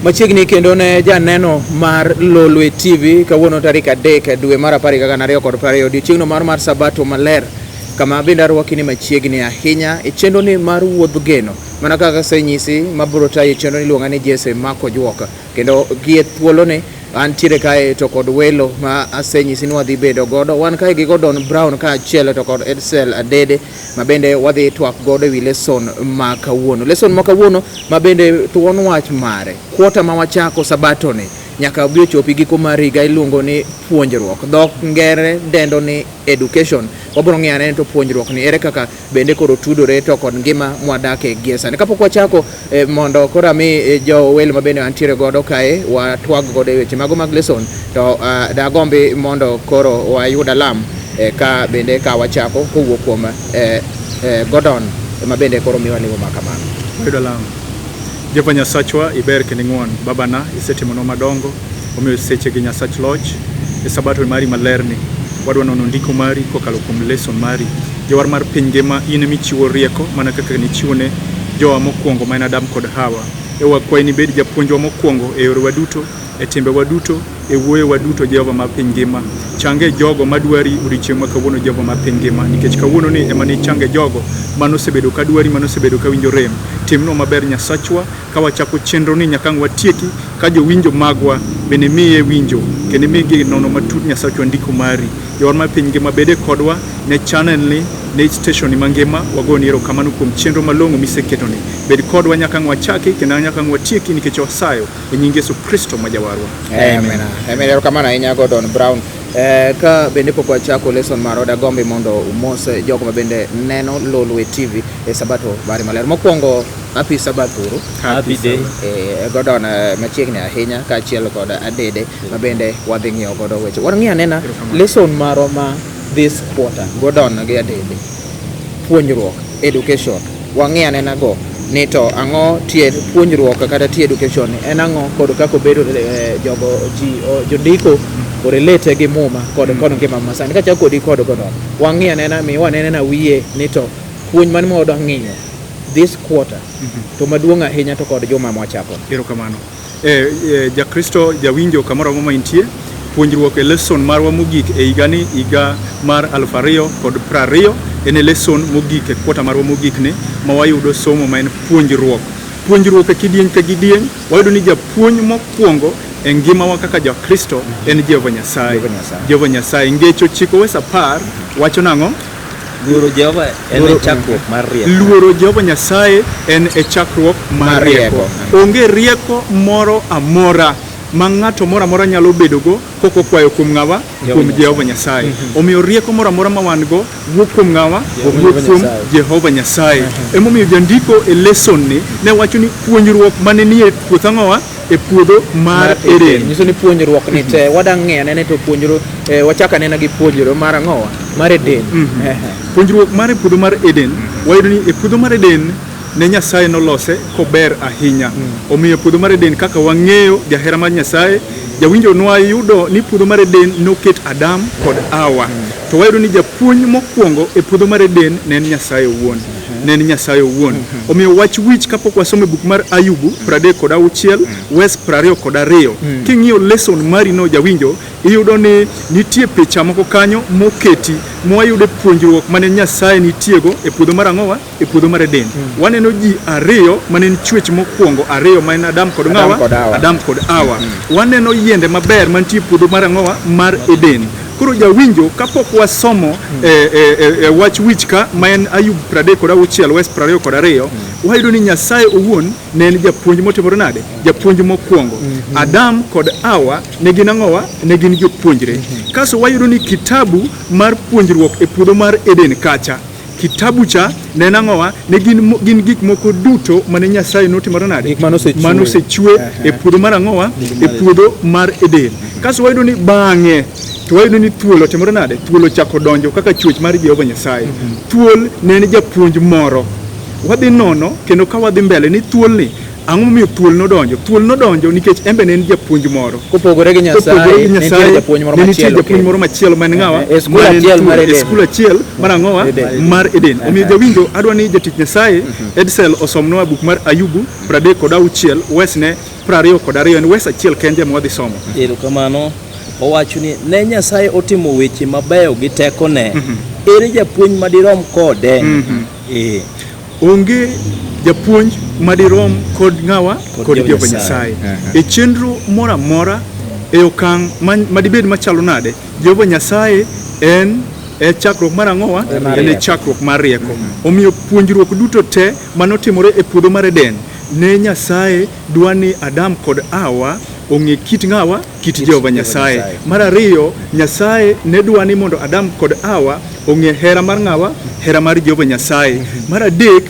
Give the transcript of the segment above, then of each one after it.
Machiegni kendo ne janeno mar Lolwe TV kawuono tarik 3 dwe mar 12 odiechieng'no mar Sabato maler kama bende arwaki ni machiegni ahinya e chenro ni mar wuodh geno mana kaka senyisi mabiro tayo chenro iluonga ni Jesse Mako Juoka kendo gie thuolo ni antiere kae to kod welo ma asenyisi ni wadhi bedo godo wan kae gi Gordon Brown ka achiel to kod Edsel Adede ma bende wadhi twak godo wi lesson ma kawuono ma bende thuon wach mare kwota ma wachako Sabato ni nyaka biro chopi giko mar higa iluongo ni puonjruok dhok ngere dendo ni education wabiro ng'iyane to puonjruok ni ere kaka bende koro tudore to kod ngima mwadake gie sani kapok wachako mondo koro mi jo welo ma bende antiere godo kae watwag godo weche mago mag lesson to dagombi mondo koro wayud alam ka bende ka wachako kowuok kuom Gordon ma bende koro miwaliwo makamano wayud alam. Jehova Nyasachwa iber kendo ing'uon babana isetimono madongo omiyo seche gi Nyasach loch e Sabato mari malerni wadwa nono ndiko mari kokalo kuom lesson mari jawar mar piny ngima in michiwo rieko mana kaka nichiwone jowa mokwongo ma en Adam kod Hawa e wakwayi ni bed japuonjwa mokwongo e yore waduto e timbe waduto e wuoye waduto Jehova mar piny ngima change jogo madwari odiechieng' ma kawuono Jehova mar piny ngima nikech kawuono ni ema ni change jogo manosebedo ka dwari manosebedo ka winjo rem timno maber Nyasachwa ka wachako chenro ni nyaka watieki ka jo winjo magwa bende miye winjo kendo migi nono matut Nyasachwa ndiko mari jawar mar piny ngima bede kodwa ne channel ni ne station mangima wagoni erokamano kuom chenro malong'o miseketoni bed kodwa nyaka wachaki kendo nyaka watieki nikech wasayo e nying Yesu Kristo ma jawarwa. Amen. Erokamano ahinya Gordon Brown. Ka bende pok wachako lesson mar dagombi mondo umos jogo ma bende neno Lolwe TV e Sabato bari maler mokwongo happy Sabato happy day Gordon machiegni ahinya ka achiel kod Adede ma bende wadhi ng'iyo godo weche wang'iyo anena lesson maro ma this quarter Gordon gi Adede puonjruok education wang'iyo anena go ni to ang'o tie puonjruok kata tie education en ang'o kod kako bedo jogo jondiko korelate gi muma kod ngima masani ka chako kodi kod Gordon wang'iyo anena mi wanena wiye ni to puonj man modo ng'iyo this quarter to maduong' ahinya to kod joma mwachako erokamano ja Kristo jawinjo kamoro ma intie puonjruok e lesson marwa mogik e higa mar 2020 en lesson mogik e kwota marwa mogik ne ma wayudo somo ma en puonjruok e kidieny ka kidieny wayudo ni japuonj mokwongo e ngimawa kaka ja Kristo en Jehova Nyasaye ngecho chiko wesa par wacho nang'o luoro Jehova en e chakruok mar rieko luoro Jehova Nyasaye en e chakruok mar rieko onge rieko moro amora ma ng'ato moro amora nyalo bedogo koko kwayo kuom ng'awa kuom Jehova Nyasaye omiyo rieko moro amora ma wan go wuok kuom ng'awa wuok kuom Jehova Nyasaye emomiyo jandiko e lesson ni ne wacho ni puonjruok mane nie puoth ang'owa e puodho mar Eden nyiso ni puonjruok ni te wadang' ng'e ne to puonjruok wachaka nena gi puonjruok mar ang'owa mar Eden puonjruok mar puodho mar Eden wayudo ni e puodho mar Eden ne Nyasaye nolose kober ahinya omiyo puodho mar Eden kaka wang'eyo jahera mar Nyasaye jawinjo nwa yudo ni puodho mar Eden noket Adam kod Hawa to wayudo ni japuonj mokwongo e puodho mar Eden ne en Nyasaye owuon omiyo wach wich kapok wasomo buk mar Ayubu 36 wes 22 king'iyo lesson mari no jawinjo iyudo ni nitie picha moko kanyo moketi mwayude puonjruok mane Nyasaye nitiego e puodho mar ang'owa e puodho mar Eden waneno ji ariyo mane ni chwech mokwongo ariyo ma en Adam kod Hawa waneno yiende maber mantie puodho mar ang'owa mar Eden koro jawinjo kapok wasomo wach wich ka ma en Ayub 36 wes 22 wayudo ni Nyasaye owuon ne en japuonj motimore nade japuonj mokwongo Adam kod Hawa ne gin ang'owa ne gin jopuonjre kaso wayudo ni kitabu mar puonjruok e puodho mar Eden kacha kitabu cha ne nang'owa ne gin gik moko duto mane Nyasaye notimore nade manosechwe e puodho mar ang'owa e puodho mar Eden kaso wayudo ni bang'e to wayudo ni thuol timore nade thuol chako donjo kaka chwech mar Jehova Nyasaye thuol ne en japuonj moro wadhi nono kendo ka wadhi mbele ni thuol ni ang'o momiyo thuol nodonjo nikech embe ne en japuonj moro kopogore gi Nyasaye nitie japuonj moro machielo man ng'awa e skul achiel mar ang'owa mar Eden. Omiyo jawinjo adwa ni jatich Nyasaye Edsel osomnwa buk mar Ayubu 36 wesne 22 en wes achiel kende mwadhi somo. Erokamano. Owacho ni ne Nyasaye otimo weche mabeyo gi tekone. Ere japuonj madirom kode. Onge japuonj madirom kod ng'awa kod Jehova Nyasaye. E chenro mora mora e okang' madibed machalo nade, Jehova Nyasaye en e chakruok mar ang'owa en e chakruok mar rieko. Omiyo puonjruok duto te manotimore e puodho mar Eden ne Nyasaye dwani Adam kod Hawa ong'e kit ng'awa, kit Jehova Nyasaye. Mar ariyo, Nyasaye ne dwani mondo Adam kod Hawa ong'e hera mar ng'awa, hera mar Jehova Nyasaye. Mar adek,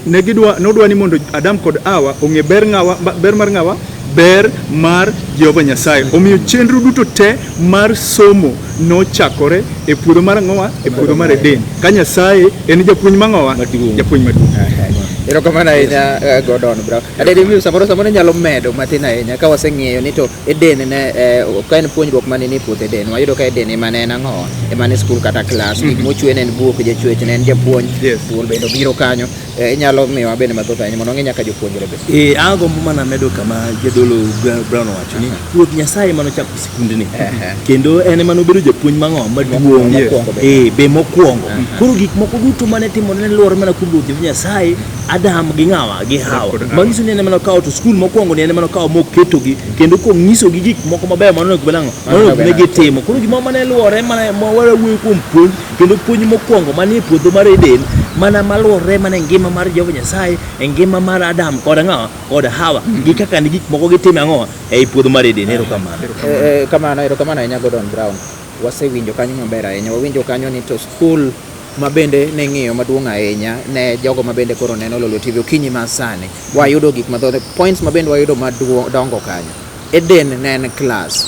nodwani mondo Adam kod Hawa ong'e ber mar ng'awa, ber mar Jehova Nyasaye. Omiyo chenro duto te mar somo nochakore e puodho mar ang'owa, e puodho mar Eden. Ka Nyasaye en japuonj mang'owa, japuonj maduong'. Erokamano ahinya Gordon Brown. Adede miyo samoro nyalo medo matin ahinya ka waseng'eyo ni to Eden ne ka en puonjruok mane ni puoth Eden. Wayudo ka Eden ema ne en ang'owa, ema ne skul kata klas. Gik mochwe ne en buk, jachwech ne en japuonj. Thuol bende biro kanyo. Inyalo miyo bende mathoth ahinya mondo ng'e nyaka jopuonjre be. Agombo mana medo kama jadolo Brown wacho ni Ruoth Nyasaye mano chako sikundni. Kendo en ema nobedo japuonj mang'owa maduong' be mokwongo. Koro gik moko duto mane timore ne luwore mana kuom Ruoth Nyasaye, Adam gi ng'awa gi Hawa. Manyiso ni en ema nokawo to skul mokwongo ni en ema nokawo moketogi kendo konyiso gi gik moko mabeyo manonego bedang'o manonego ne gitimo. Koro gima mane luwore mana mawara wuoyo kuom puonj kendo puonj mokwongo manie puodho mar Eden mana maluwore mana ngima mar Jehova Nyasaye, e ngima mar Adam kod ng'awa kod Hawa gi kaka ni gik moko gitimo ang'owa ei puodho mar Eden. Erokamano ahinya Gordon Brown. Wasewinjo kanyo maber ahinya. Wawinjo kanyo ni to skul mabende ne ng'iyo maduong' ahinya ne jogo mabende koro neno Lolo TV okinyi masani. Wayudo gik mathoth, points mabende wayudo madongo kanyo. Eden ne en class.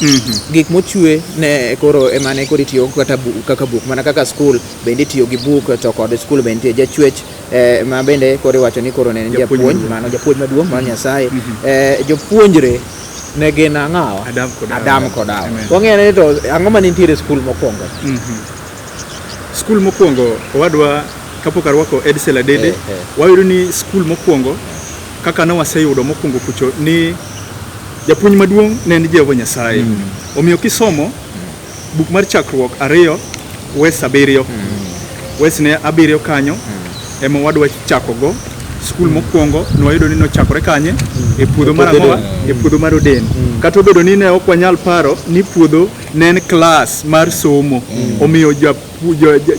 Gik mochwe ne koro emane koro itiyo kaka buk, mana kaka skul bende itiyo gi buk, to kod skul bende jachwech ma bende koro wacho ni koro ne en japuonj, mano japuonj maduong' mar Nyasaye. Jopuonjre ne gin ang'awa, Adam kod Hawa. Wang'eyo ni to ang'o ma nitiere skul mokwongo? Skul mokwongo owadwa kapok arwako Edsel Adede, wayudo ni skul mokwongo kaka ne waseyudo mokwongo kucho ni japuonj maduong' ne en Jehova Nyasaye. Omiyo kisomo buk mar chakruok 2 wes 7 wes ne 7 kanyo ema wadwa chakogo. Skul mokwongo nwayudo ni nochakore kanye e puodho mar ang'owa, e puodho mar Eden. Kata obedo ni ne ok wanyal paro ni puodho ne en klas mar somo. Omiyo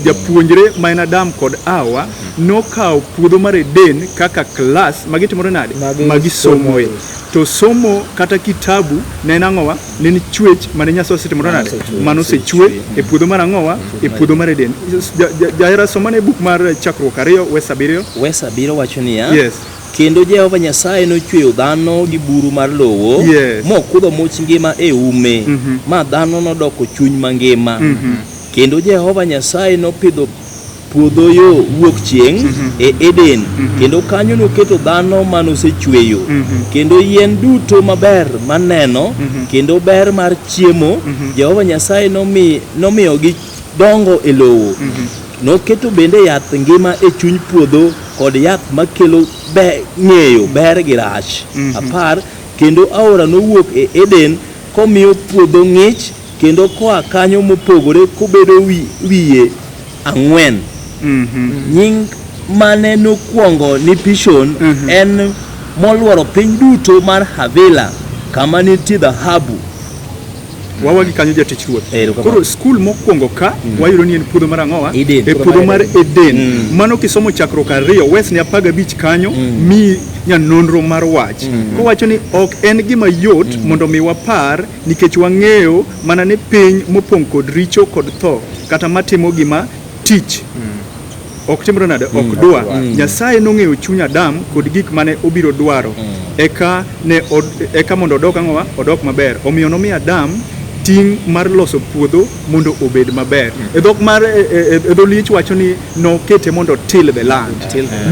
japuonjre ma en Adam kod Hawa nokawo puodho mar Eden kaka klas magitimore nade magisomoe. To somo kata kitabu ne en ang'owa, ne en chwech mane Nyasaye osetimore nade mano osechwe e puodho mar ang'owa, e puodho mar Eden. Jahera somane buk mar chakruok 2 wes 7 wes 7 wacho niya, kendo Jehova Nyasaye nochweyo dhano gi buru mar lowo, mokudho much ngima e ume, ma dhano nodoko chuny mangima. Kendo Jehova Nyasaye nopidho puodho yo wuok chieng' e Eden, kendo kanyo noketo dhano manosechweyo, kendo yien duto maber maneno, kendo ber mar chiemo, Jehova Nyasaye nomiyo gi dongo e lowo. Noketo bende yath ngima e chuny puodho kod yath makelo ng'eyo ber gi rach. 10 kendo aora nowuok e Eden komiyo puodho ng'ich, kendo koa kanyo mopogore kobedo wiye 4. Nying mane nokwongo ni Pishon en moluoro piny duto mar Havila, kama nitie dhahabu. Wawagi kanyo jatich ruoth. Koro skul mokwongo ka wayudo ni en puodho mar ang'owa, e puodho mar Eden. Mano kisomo chakruok 2 wes ne 15 kanyo mi nyanonro mar wach. Kowacho ni ok en gima yot mondo mi wapar, nikech wang'eyo mana ni piny mopong' kod richo kod tho, kata matimo gima tich ok timre nade ok dwa. Nyasaye nong'eyo chuny Adam kod gik mane obiro dwaro, eka mondo odok ang'owa, odok maber. Omiyo nomiyo Adam ting' mar loso puodho mondo obed maber. E dhok mar Dholich wacho ni nokete mondo till the land.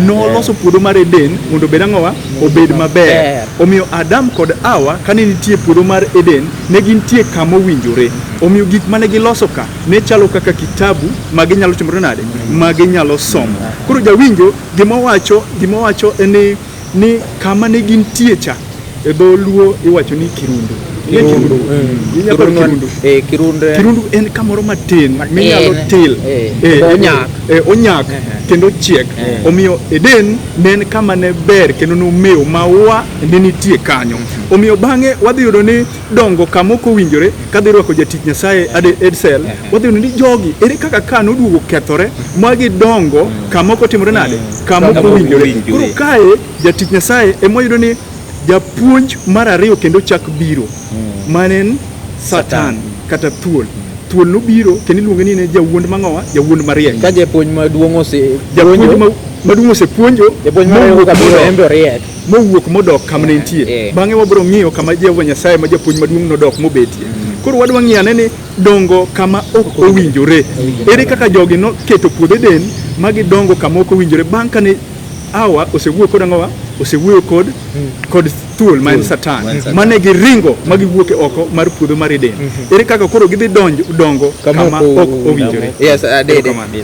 Noloso puodho mar Eden mondo obed ang'owa obed maber. Omiyo Adam kod Hawa kane nitie puodho mar Eden ne gintie kama owinjore. Omiyo gik mane giloso ka ne chalo kaka kitabu ma ginyalo chimore nade ma ginyalo somo. Koro jawinjo gima wacho ni kama ne gintie cha e Dholuo iwacho ni Kirundu. Kirundu en kamoro matin minyalo til onyak kendo chiek. Omiyo Eden ne en kama ne ber kendo nomeo maua ne nitie kanyo. Omiyo bang'e wadhi yudo ni dongo kama ok owinjore kadhi rwako jatich Nyasaye Edsel, wadhi yudo ni jogi ere kaka ka noduogo kethore ma gidongo kama ok otimore nade kama ok owinjore. Koro kae jatich Nyasaye ema yudo ni japuonj mar ariyo kendo chak biro manen Satan kata thuol nobiro kendo iluonge ni ne jawuond mang'owa jawuond mariek. Ka japuonj maduong' osepuonjo mowuok modok kama ne nitie. Bang'e wabiro ng'iyo kama Jehova Nyasaye ma japuonj maduong' nodok mobetie. Koro wadwa ng'iyo ane ni dongo kama ok owinjore ere kaka jogi noketo puodho Eden ma gidongo kama ok owinjore bang' kane Hawa osewuoyo kod ang'owa osewuoyo kod thuol ma en Satan mane giringo ma giwuok oko mar puodho mar Eden. Ere kaka koro gidhi dongo kama ok owinjore. Yes,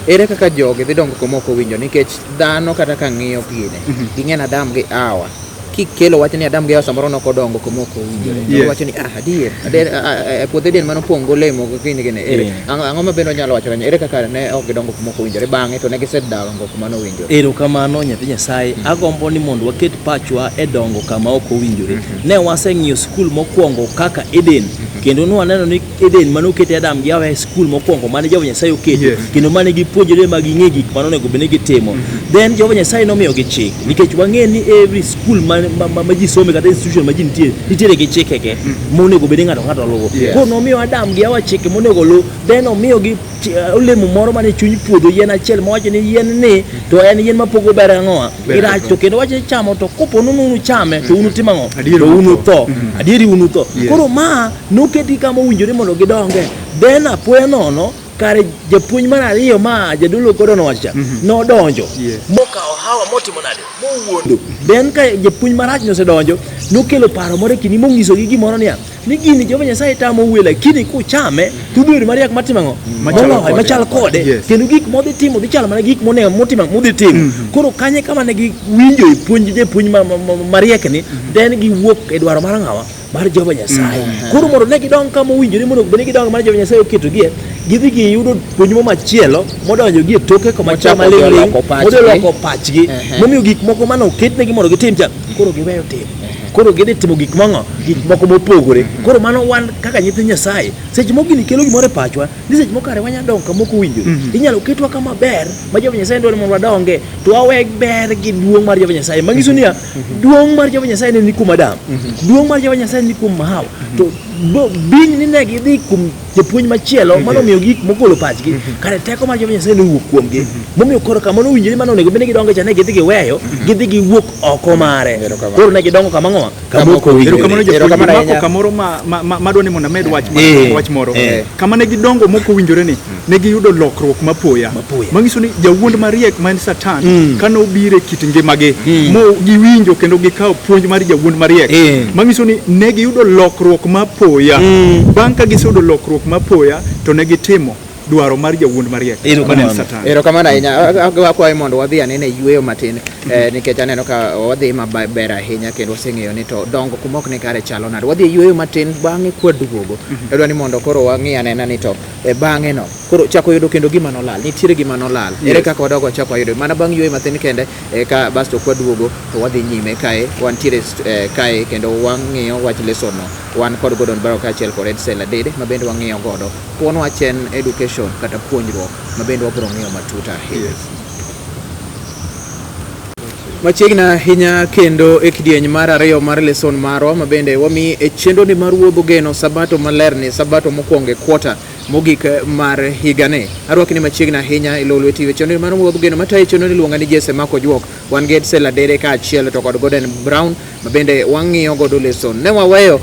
ere kaka jogi dhi dongo kama ok owinjore nikech dhano kata ka ng'iyo gine ging'en Adam gi Hawa kikelo wach ni Adam gi Hawa samoro nokodongo kama ok owinjore. Wacho ni adier puodho Eden mano pong' golemo gine ere ang'o ma bende nyalo wacho ere kaka ne ok gidongo kama ok owinjore bang'e to ne gisedongo kama no owinjore. Erokamano nyathi Nyasaye, agombo ni mondo waket pachwa e dongo kama ok owinjore. Ne waseng'iyo skul mokwongo kaka Eden kendo nwaneno ni Eden mano okete Adam gi Hawa e skul mokwongo mane Jehova Nyasaye oketo kendo mane gipuonjore ma ging'e gik mano onego bed ni gitimo. Then Jehova Nyasaye nomiyo gi chik nikech wang'e ni every school ma ji some kata institution ma ji nitiere gi chikeke monego bed ni ng'ato luwo. Koro nomiyo Adam gi Hawa chike monego luw. Then omiyo gi olemo moro mane chuny puodho yien achiel mowacho ni yien ni to en yien mapogo ber ang'owa irach to kendo wacho chamo to kopo unu chame to unu timo ang'o to unu tho adieri unu tho. Koro ma noketi kama owinjore mondo gidonge. Then apoya nono kare japuonj mar ariyo ma jadolo kodo nowacha nodonjo mokawo Hawa motimo nade mowuondo. Then ka japuonj marach nosedonjo nokelo paro moro kini monyiso gi gimoro ni gini Jehova Nyasaye tamo wuoyo lakini kuchame tudhuri mariak matimo ang'o machal kode kendo gik modhi timo dhi chalo mana gik motimo modhi timo. Koro kanye kama ne giwinjo e puonj mariek ni then giwuok e dwaro mar ang'awa mar Jehova Nyasaye. Koro mondo ne gidong kama owinjore mondo bed ni gidong mar Jehova Nyasaye oketogie gidhi giyudo puonj machielo modonjo gi e toke kama chama ling modoloko pachgi momiyo gik moko mane oketnegi mondo gitim cha koro giweyo timo. Koro gidhi timo gik moko mopogore. Koro mano wan kaka nyithi Nyasaye seche moko gini kelo gimoro e pachwa ni seche moko kare wanyadongo kama ok owinjore inyalo ketwa kama ber ma Jehova Nyasaye dwaro mondo wadonge to wawe ber gi duong' mar Jehova Nyasaye manyiso ni duong' mar Jehova Nyasaye ne ni kuom Adam, duong' mar Jehova Nyasaye ni kuom Hawa to biny ni ne gidhi kuom japuonj machielo mano miyo gik mogolo pachgi kare teko mar Jehova Nyasaye nowuok kuomgi momiyo koro kama nowinjore mano onego bed ni gidongo cha ne gidhi giweyo gidhi giwuok oko mare. Koro ne gidongo kama ng'owa kama ok owinjore. Kamoro madwa ni mondo amed wach moro kama ne gidongo moko owinjore ni ne giyudo lokruok mapoya manyiso ni jawuond mariek ma en Satan kano obire kit ngimagi mo giwinjo kendo gikawo puonj mar jawuond mariek manyiso ni ne giyudo lokruok mapoya. Bang' ka giseyudo lokruok mapoya to ne gitimo dwaro mar jawuond mariek manen Satan. Erokamano ahinya. Akwayo mondo wadhi anene yueyo matin nikech aneno ka wadhi maber ahinya kendo waseng'eyo ni to dongo kuma ok ne kare chalo nade. Wadhi yueyo matin bang'e kwaduogo adwa ni mondo koro wang'i anena ni to bang'e no koro chako yudo kendo gima nolal nitiere gima nolal ere kaka wadogo chako yudo mana bang' yueyo matin kende ka basto kwaduogo to wadhi nyime kae wantiere kae kendo wang'iyo wach lesson no wan kod Gordon Baraka achiel kod Edsel Adede ma bende wang'iyo godo kuon wachen education kata puonjruok ma bende wabiro ng'iyo matut ahinya. Machiegni ahinya kendo e kidieny mar ariyo mar lesson marwa ma bende wami e chenro ni mar wuodho geno sabato maler ni sabato mokwongo e quarter mogik mar higani. Arwaki ni machiegni ahinya e Lolwe TV. Chenro mar WUODH Geno matayo chenro iluongo ni Jesse Makojuok. Wan gi Edsel Adede kaachiel to kod Gordon Brown mabende wang'iyo godo lesson. Ne waweyo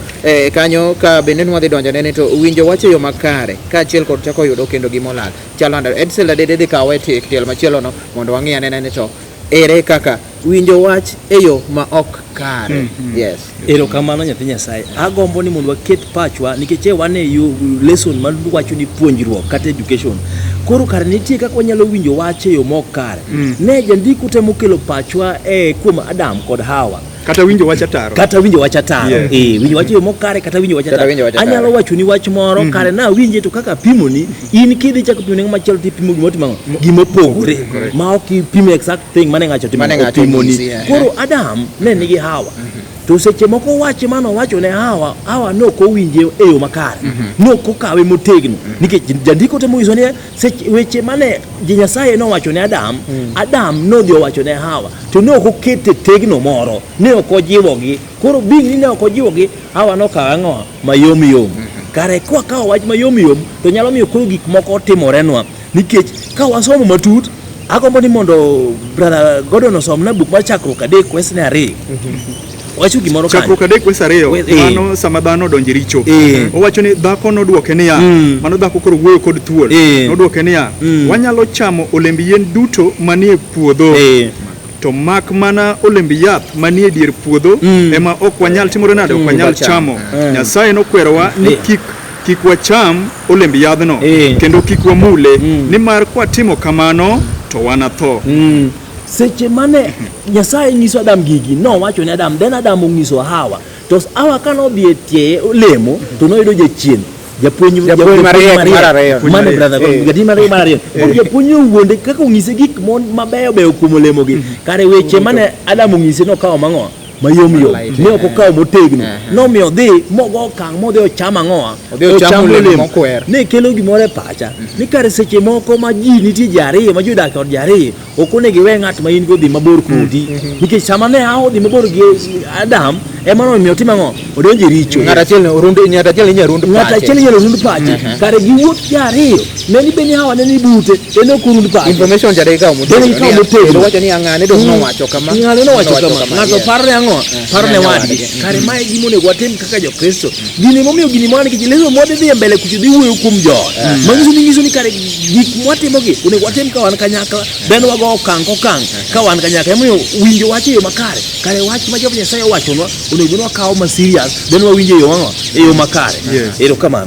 kanyo ka bende nwadhi donjo nene to winjo wach e yo makare kaachiel kod chako yudo kendo gimolal. Chalo anda Edsel Adede dhi kawe tik tiel machielo no mondo wang'i anene to ere kaka winjo wach e yo ma ok kare. Yes. Erokamano nyathi Nyasaye. Agombo ni mondo waket pachwa nikech wan e yo lesson ma wacho ni puonjruok kata education. Koro kare nitie kaka wanyalo winjo wach e yo ma ok kare. Ne jandiko temo kelo pachwa kuom Adam kod Hawa. Kata winjo wach ataro. Kata winjo wach ataro. Winjo wach yo mokare kata winjo wach ataro. Anyalo wacho ni wach moro kare na winje to kaka pimoni in kidhi chako pimo ng'ama chielo tipimo gima pogore ma ok pimo exact thing mane ng'acho timoni. Koro Adam ne nigi Hawa. To seche moko wache mano wacho ne Hawa no ko winje e yo makare. No ko kawe motegno nikech jandiko temo nyiso ni weche mane Nyasaye no wacho ne Adam no dhi wacho ne Hawa to no ko kete tegno moro ne ok ojiwogi. Koro bing ni ne ok ojiwogi Hawa no kawe ng'o mayom. Kare kwa kawo wach mayom to nyalo miyo koro gik moko timorenwa nikech ka wasomo matut agombo ni mondo brother Gordon osom na buk mar chakruok 3 question 2. Wacho gimoro kanyo. Chakruok 3 question 2 mano sama dhano donjo richo. Owacho ni dhako nodwoke niya, mano dhako koro wuoyo kod thuol. Nodwoke niya, wanyalo chamo olembi yien duto manie puodho. To mak mana olembi yath manie dier puodho ema ok wanyal timore nade ok wanyal chamo. Nyasaye nokwerowa ni kik wacham olembi yadhno kendo kik wamule nimar kwatimo kamano to wanatho. Seche mane Nyasaye nyiso Adam gigi no wacho ne Adam, then Adam onyiso Hawa. To Hawa kano dhi e tie olemo to noyudo jachien. Japuonj mar ariyo. Mane brother gadi mar ariyo. Japuonj wuonde kaka onyise gik mabeyo kuom olemo gi. Kare weche mane Adam onyise no kawo mang'o mayom ne ok okawo motegno. No miyo dhi mogo okang' modhi ocham ang'oa. Ocham olemo ne kelo gimoro e pacha ni kare seche moko ma ji nitie ji ariyo ma jodak kod ji ariyo ok onego iwe ng'at ma in go dhi mabor kodi nikech sama ne odhi mabor gi Adam ema no miyo timo ang'o odonjo richo. Ng'at achiel inyalo rund pache. Kare giwuok ji ariyo ne ni beni Hawa ne ni bute ne ok rund pache. Information jade ikawo motegno. Wacho ni ang'ane dong nowacho kama. Ng'ato parre parne wadgi. Kare mae gimo ne watem kaka jo-Kristo. Gini momiyo gini mwana nikech leso mode dhi mbele kucho dhi wuoyo kuom joot. Manyiso ni kare gik mwatimogi onego watem ka wan kanyakla. Ben wago okang' ka wan kanyakla. Emomiyo winjo wach e yo makare. Kare wach ma Jehova Nyasaye owachonwa onego wakaw ma serious. Ben wawinjo e yo makare.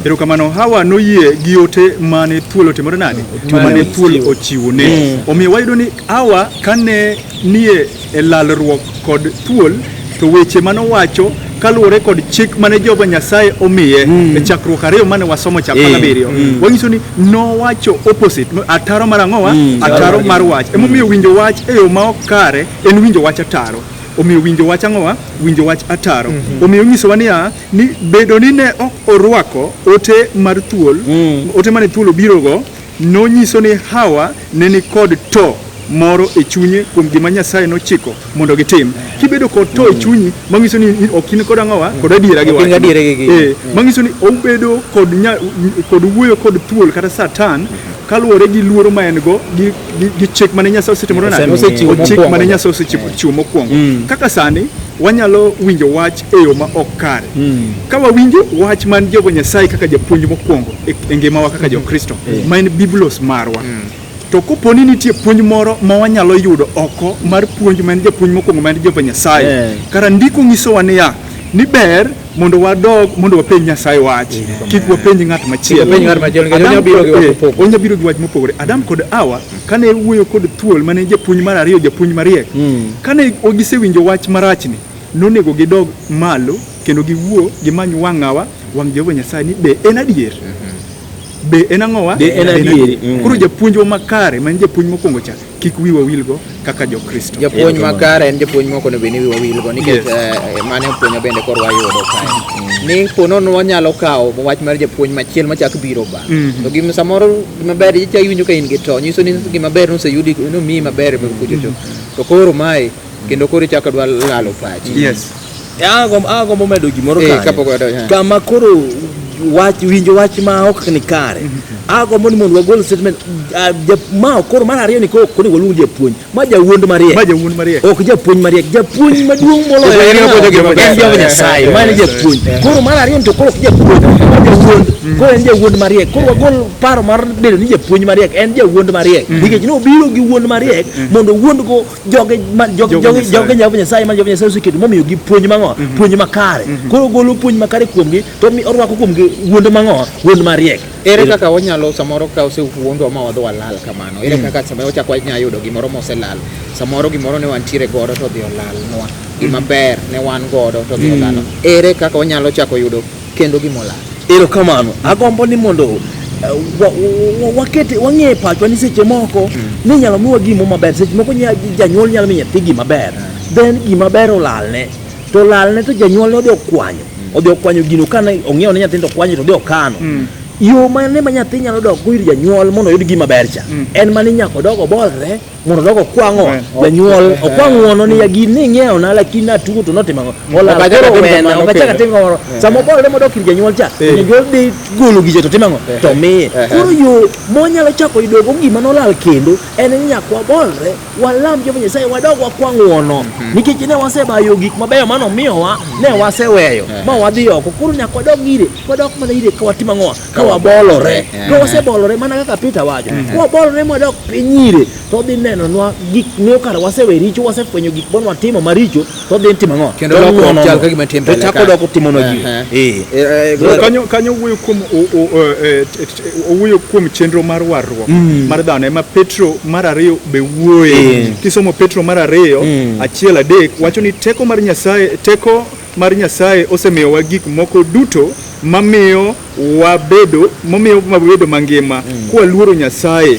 Erokamano Hawa noyie gi ote mane thuol otimore nade? Mane thuol ochiwone. Omiyo wayudo ni Hawa kane nie e lalruok kod thuol to weche manowacho kaluwore kod chik mane Jehova Nyasaye omiye e chakruok 2 mane wasomo chapter 7. Wanyiso ni nowacho opposite ataro mar ang'owa ataro mar wach. Emomiyo winjo wach e yo ma ok kare en winjo wach ataro. Omiyo winjo wach ang'owa winjo wach ataro. Omiyo nyisowa niya ni bedo ni ne ok orwako ote mar thuol ote mane thuol obirogo nonyiso ni Hawa ne ni kod to moro e chunye kuom gima Nyasaye nochiko mondo gitim. Kibedo kod to e chunyi mangiso ni okin kod ang'owa kod adiera gi wach. Mangiso ni obedo kod wuoyo kod thuol kata Satan kaluwore gi luoro ma en go gi chik mane Nyasaye osetimoro nade chik mane Nyasaye osechiwo mokwongo. Kaka sani wanyalo winjo wach e yo ma ok kare. Ka wawinjo wach man Jehova Nyasaye kaka japuonj mokwongo e ngimawa kaka jo-Kristo ma en biblos marwa. To koponi nitie puonj moro ma wanyalo yudo oko mar puonj man japuonj mokwongo man Jehova Nyasaye. Kara ndiko nyisowa niya ni ber mondo wadog mondo wapenj Nyasaye wach. Kik wapenj ng'at machielo. Onya biro gi wach mopogore. Adam kod Hawa kane wuoyo kod thuol mane japuonj mar ariyo japuonj mariek. Kane ogisewinjo wach marachni nonego gidog malo kendo giwuo gimany wang'awa wang' Jehova Nyasaye ni be en adier. Be en ang'owa koro japuonjwa makare man japuonj mokwongo cha kik wiwa wilgo kaka jo-Kristo. Japuonj makare en japuonj mokono bende wiwa wilgo nikech mane puonjo bende koro wayudo kae ni ponono wanyalo kawo wach mar japuonj machiel machak biro ba to gima samoro gimaber icha iwinjo ka in gi to nyiso ni gimaber noseyudi no mi maber kucho to koro mae kendo koro ichako dwa lalo pachi. Yes. Agombo medo gimoro kama koro winjo wach ma ok ni kare. Ago mondo wagol statement ma koro mar ariyo ni koro koni waluongo japuonj ma jawuond mariek ok japuonj mariek, japuonj maduong' moloyo en Jehova Nyasaye mane japuonj. Koro mar ariyo to koro japuonj ma jawuond, koro en jawuond mariek. Koro wagol paro mar bedo ni japuonj mariek en jawuond mariek, nikech no biro gi wuond mariek mondo wuond go joge Jehova Nyasaye ma Jehova Nyasaye oseketo momiyo gi puonj mang'o, puonj makare. Koro golo puonj makare kuomgi to orwako kuomgi wuond mang'o, wuond mariek. Ere kaka wanyalo samoro ka osewuondo ma wadho walal kamano, ere kaka samoro chak wanya yudo gimoro moselal, samoro gimoro ne wantiere godo to dhi olalnwa, gima ber ne wan godo to dhi olal. Ere kaka wanyalo chako yudo kendo gimolal? Erokamano, agombo ni mondo wakete wang'e pachwa ni seche moko ni nyalo miwa gimo maber, seche moko janyuol nyalo miyo nyathi gima ber, then gima ber olalne to janyuol odhi okwanyo gino kane ong'eyo ne nyathindo kwanyo to odhi okano. Yo mane ma nyathi nyalo dok go ir janyuol mondo oyud gima ber cha en mane nyako dogo bolre mondo dogo kwang'o janyuol okwang'o ni ya gini ng'eyo na lakini natuo to notimo mola okachaka timo samo bolre mondo ir janyuol cha janyuol dhi golo gije to timo to mi koro yo monyalo chako idogo gima nolal kendo en nyako bolre walam Jehova Nyasaye wadogo wakwang'o no nikech ne wasebayo gik mabeyo mano miyowa ne waseweyo ma wadhi oko. Koro nyako dog ire wadok mana ire ka watimo ng'o wabolore to wasebolore mana kaka Peter wacho wabolore modok pinyire to dhi neno nwa gik ne kar wasewe richo wasefwenyo gik bon watimo maricho to dhi timo ng'o kendo lokruok chal ka gima timbe to chako doko timo no ji kanyo wuoyo kuom chenro mar warruok mar dhano ema Petro mar ariyo be wuoye. Kisomo Petro mar ariyo 1:3 wacho ni teko mar Nyasaye osemiyowa gik moko duto mamiyo wabedo mangima kwa luoro Nyasaye.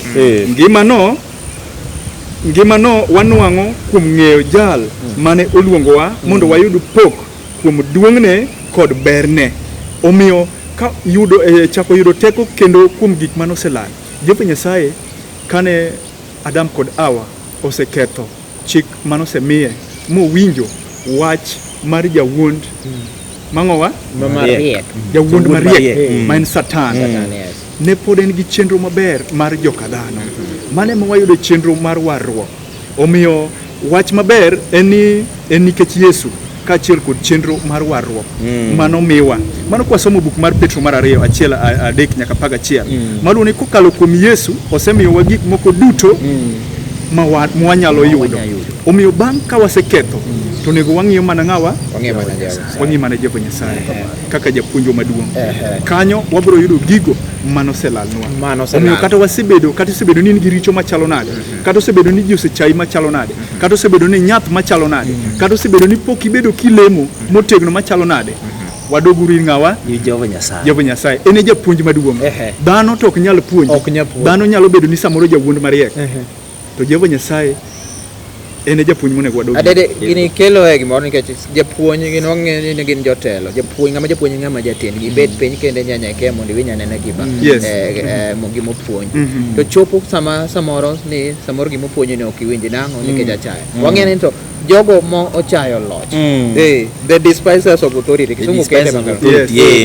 Ngimano wanwang'o kuom ng'eyo jal mane oluongowa mondo wayud pok kuom duong'ne kod berne. Omiyo ka chako yudo teko kendo kuom gik manoselal. Jehova Nyasaye kane Adam kod Hawa oseketho chik manosemiye mowinjo wach mar jawuond mang'owa jawuond mariek ma en Satan. Ne pod en gi chenro maber mar joka dhano mane ma wayudo chenro mar warruok. Omiyo wach maber en nikech Yesu kaachiel kod chenro mar warruok mano miwa. Mano kwasomo buk mar Petro mar ariyo 1:3 nyaka 11 maluwo ni kokalo kuom Yesu osemiyowa gik moko duto ma wanyalo yudo. Omiyo bang' ka waseketho to nego wang'iyo mana ng'awa wang'iyo mana Jehova Nyasaye kaka japuonjo maduong'. Kanyo wabiro yudo gigo manoselalnwa. Omiyo kata osebedo ni gi richo machalo nade, kata osebedo ni ji osechai machalo nade, kata osebedo ni nyath machalo nade, kata osebedo ni pok ibedo kilemo motegno machalo nade, wadoguru ir ng'awa Jehova Nyasaye. En japuonj maduong'. Dhano to ok nyal puonjo. Dhano nyalo bedo ni samoro jawuond mariek to Jehova Nyasaye en japuonj monego wadog. Adede gini kelo gimoro nikech japuonj gin wang'eyo ni gin jotelo. Japuonj ng'ama jatend gi bet piny kende nyanyake mondo winya nene gima gimopuonj. To chopo samoro gimopuonj ne ok iwinji nang'o nikech achaya. Wang'eyo ni to jogo mo ochayo loch. The despisers of authority. Kisumu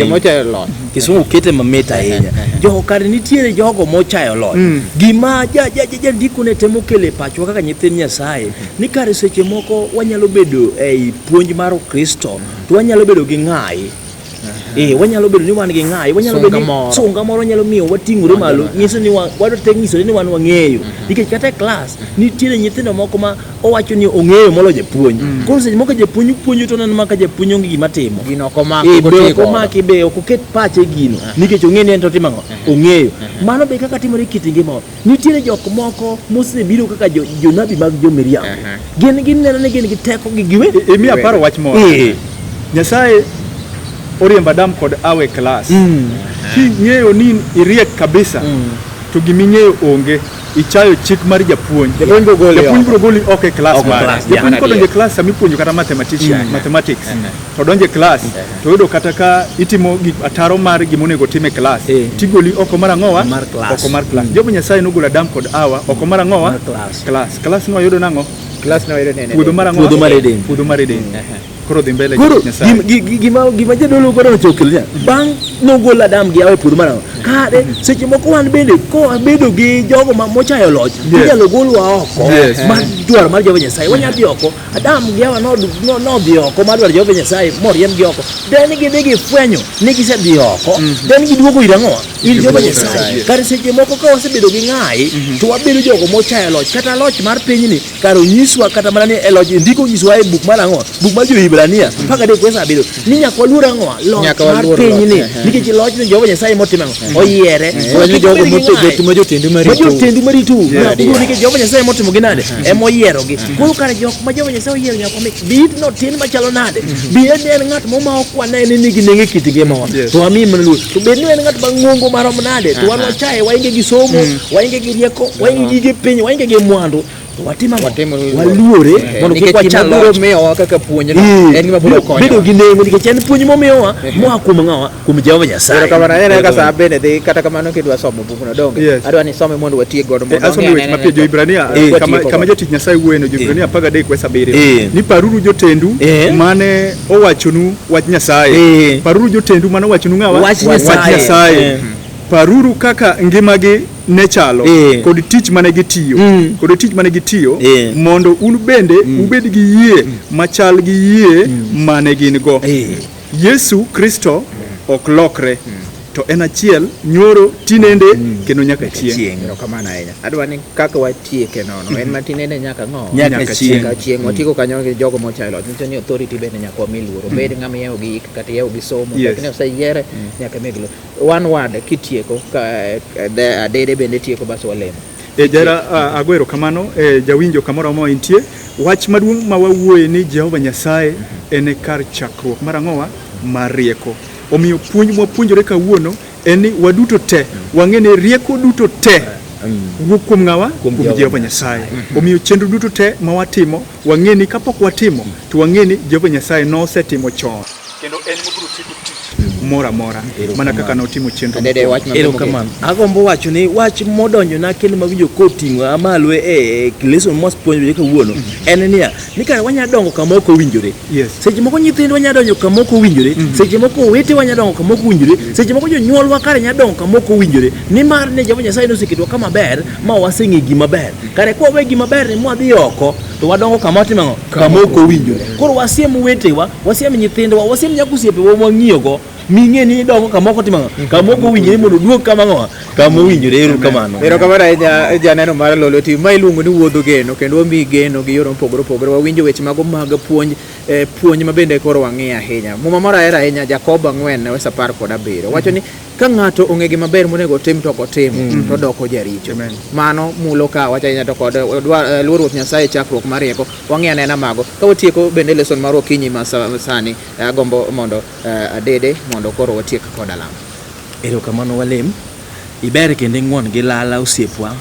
mochayo loch. Kisumu kete mamita ahinya. Jogo kare nitiere jogo mochayo loch. Gima jandiko ne temo kele pachwa kaka nyithind Nyasaye ni kare seche moko wanyalo bedo ei puonj mar Kristo to wanyalo bedo gi ng'ai. Wanyalo bedo ni wan gi ng'ai, wanyalo bedo ni sunga moro nyalo miyo wating'ore malo, nyiso ni nyiso ni wan wang'eyo. Nikech kata e klas nitiere nyithindo moko ma owacho ni ong'eyo molo japuonj. Koro seche moko japuonj puonjo to neno maka japuonj onge gima timo. Gino komaki be ok oket pache gino nikech ong'e ni en to timo ong'eyo. Mano be kaka timore kit ngima. Nitiere jok moko mosebiro kaka jonabi mag jo-Miriam. Gin neno ni gin gi teko gi giwe. Emi aparo wach moro. Nyasaye oriemba Adam kod Hawa e klas. King'eyo ni iriek kabisa to giming'eyo onge, ichayo chik mar japuonj. Japuonj biro goli oko e klas mare. Japuonj kodonjo e klas samipuonjo kata mathematics to donjo e klas to yudo kata ka itimo ataro mar gimonego time e klas tigoli oko mar ang'owa oko mar klas. Jehova Nyasaye nogolo Adam kod Hawa oko mar ang'owa klas no yudo nang'o? Klas no yudo nene puodho mar Eden. koro dhi mbele koro Nyasaye. gima jadolo godo chokil ya bang' nogol Adam gi awe puodho mar kade seche moko wan bende ko bedo gi jogo mochayo loch inyalo golwa oko mar dwaro mar Jehova Nyasaye. Wanya dhi oko, Adam gi Hawa nodhi oko mar dwaro Jehova Nyasaye moriem gi oko, then gidhi gifwenyo ni gisedhi oko, then giduogo ir ang'o, ir Jehova Nyasaye. Kar seche moko ka wasebedo gi ng'ai to wabedo jogo mochayo loch kata loch mar pinyni karo nyiswa kata mana ni e loch ndiko nyiswa e buk mar ang'o, buk mar Jo-Hibrania mpaka de kwesa bedo ni nyaka waluor ang'o loch mar pinyni nikech loch ni Jehova Nyasaye motimo ang'o oyiere jogo motendi maritu nikech Jehova Nyasaye motimo gi nade emoyiero gi. Koro kare jok ma Jehova Nyasaye oyiero nyaka mi bit no tin machalo nade bi en ng'at moma okwane ni nigi nenge kit ngimawa to ami mnulu to bed ni en ng'at mang'ongo marom nade to wan wachaye wainge gi somo wainge gi rieko wainge gi piny wainge gi mwandu watimo waluore mondo kik wachalo miyowa kaka puonj no en gima biro konyo bedo gi nengo nikech en puonj momiyowa moa kuom ng'awa kuom Jehova Nyasaye. Kamano en ka sa bende dhi kata kamano kidwa somo bukno donge adwa ni some mondo watiek godo mondo asomo weche mapio Jo-Hibrania kama jatich Nyasaye wuoyeno Jo-Hibrania 13:7 ni paruru jotendu mane owachonu wach Nyasaye, paruru jotendu mane owachonu ng'awa wach Nyasaye, paruru kaka ngimagi ne chalo kod tich mane gitiyo mondo un bende ubed gi yie machal gi yie mane gin go. Yesu Kristo ok lokre to en achiel nyoro tinende kendo nyaka chieng. Kamano ahinya adwa ni kaka watieke nono en matinende nyaka ng'o nyaka chieng watieko kanyo gi jogo mochayo loch nicho ni authority bende nyaka wami luoro bed ng'ama yewo gi ik kata yewo gi somo lakini oseyiere nyaka meglo one word kitieko dede bende tieko bas walemo jara agwero kamano jawinjo kamoro mo intie wach maduong' ma wawuoye ni Jehova Nyasaye en kar chakruok mar ang'owa mar rieko. Omiyo puonj mwapuonjore kawuono en ni waduto te wang'e ni rieko duto te wuok kuom ng'awa kuom Jehova Nyasaye. Omiyo chenro duto te ma watimo wang'e ni kapok watimo to wang'e ni Jehova Nyasaye nosetimo chon kendo en mobiro tieko tich mora mana kaka notimo chenro. Erokamano. Agombo wacho ni wach modonjo na kendo mawinjo koting'o amalo e lesson mos puonjore kawuono en niya ni kare wanya dongo kama ok owinjore. Seche moko nyithindo wanya donjo kama ok owinjore, seche moko wete wanya dongo kama ok owinjore, seche moko jonyuolwa kare nya dongo kama ok owinjore nimar ne Jehova Nyasaye noseketwa kama ber ma waseng'e gima ber. Kare kwa we gima ber ni mwadhi oko to wadongo kama otimo kama ok owinjore. Koro wasiem wetewa, wasiem nyithindowa, wasiem nyakusiepewa mwang'iyogo ming'e ni dongo kama ok otimo kama ok owinjore mondo duog kama ng'o kama owinjore. Erokamano ahinya janeno mar Lolo TV ma iluongo ni WUODH GENO kendo wami geno gi yore mopogore opogore wawinjo weche mago mag puonj ma bende koro wang'e ahinya. Muma moro ahero ahinya Jakobo 4:17 wacho ni ka ng'ato ong'e gima ber monego tim to kotimo to doko jaricho. Mano mulo ka wacho ahinya to kod luorruok Nyasaye chakruok mar rieko wang'e anena mago ka watieko bende lesson mar okinyi ma sani agombo mondo adede mondo koro watiek kod alama. Erokamano walem iber kendo ng'won gi lala osiepwa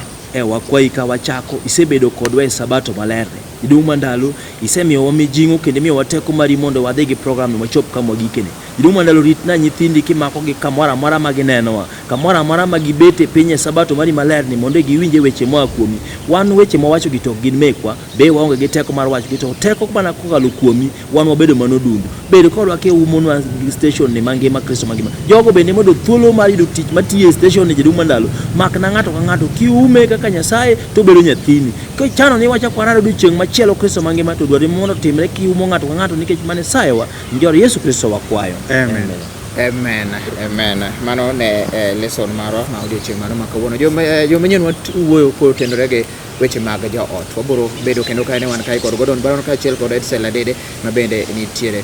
wakwayi ka wachako isebedo kodwa e sabato maler idung mandalo isemiyowa mijing'o kendo miyowa teko mari mondo wadhi gi program machop kama gikene. Idung mandalo ritna nyithindi kimako gi kamoro amora ma ginenowa kamoro amora ma gibete piny e sabato mari maler ni mondo giwinje weche moa kuomi. Wan weche mawacho gi to gin mekwa be waonge gi teko mar wacho gi to teko mana kokalo kuomi wan wabedo manodundu bedo kodwa ke umonwa station ni mangima Kristo mangima jogo bende mondo thuolo mar yudo tich matiye station ni Idung mandalo mak na ng'ato ka ng'ato kiume kaka Nyasaye to bedo nyathini ka chano ni wacha kwararo odiochieng' machielo Kristo mangima to dwaro mondo timre kiumo ng'ato ka ng'ato nikech mane sayewa njor Yesu Kristo wakwayo. Amen. Mano ne lesson marwa ma odiochieng' mano makawuono jomanyienwa wuoyo kotendore gi weche mag joot wabiro bedo kendo kae ne wan kae kod Gordon Baron kaachiel kod Edsel Adede ma bende nitiere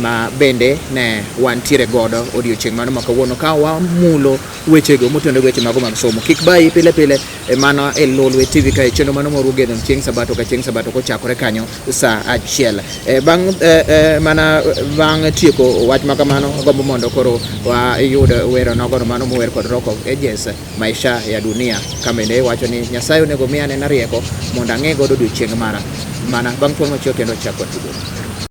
ma bende ne wantiere godo odiochieng' mano makawuono ka wamulo wechego motendore weche mago mag somo. Kik bayi pile mano e Lolwe TV kae chenro mano moru gedho chieng' sabato ka chieng' sabato kochakore kanyo sa achiel bang' tieko wach makamano gombo mondo koro wayud wero nogono mano mower kod Rock of Ages maisha ya dunia kamende wacho ni Nyasaye onego miya nena rieko mondo ang'e godo odiochieng' mana bang' thuolo machielo kendo chako tugo.